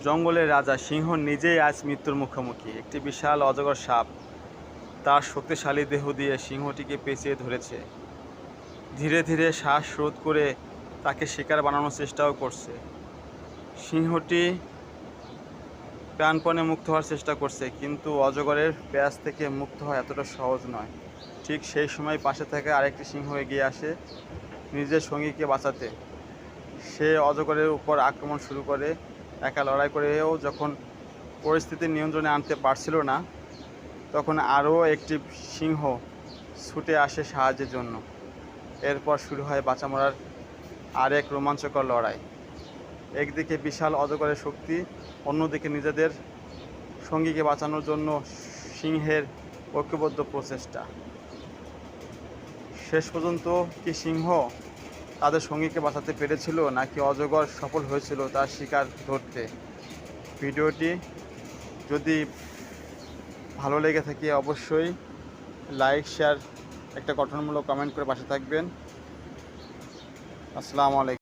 জঙ্গলের রাজা সিংহ নিজেই আজ মৃত্যুর মুখোমুখি। একটি বিশাল অজগর সাপ তার শক্তিশালী দেহ দিয়ে সিংহটিকে পেঁচিয়ে ধরেছে। ধীরে ধীরে শ্বাস রোধ করে তাকে শিকার বানানোর চেষ্টাও করছে। সিংহটি প্রাণপণে মুক্ত হওয়ার চেষ্টা করছে, কিন্তু অজগরের প্যাঁচ থেকে মুক্ত হওয়া এতটা সহজ নয়। ঠিক সেই সময় পাশে থাকা আরেকটি সিংহ এগিয়ে আসে নিজের সঙ্গীকে বাঁচাতে। সে অজগরের উপর আক্রমণ শুরু করে। একা লড়াই করেও যখন পরিস্থিতি নিয়ন্ত্রণে আনতে পারছিল না, তখন আরও একটি সিংহ ছুটে আসে সাহায্যের জন্য। এরপর শুরু হয় বাঁচা মরার আরেক রোমাঞ্চকর লড়াই। একদিকে বিশাল অজগরের শক্তি, অন্যদিকে নিজেদের সঙ্গীকে বাঁচানোর জন্য সিংহের ঐক্যবদ্ধ প্রচেষ্টা। শেষ পর্যন্ত কি সিংহ তাদের সঙ্গীকে বাঁচাতে পেরেছিল, নাকি অজগর সফল হয়েছিল তার শিকার ধরতে? ভিডিওটি যদি ভালো লেগে থাকে অবশ্যই লাইক, শেয়ার, একটা গঠনমূলক কমেন্ট করে পাশে থাকবেন। আসসালামু আলাইকুম।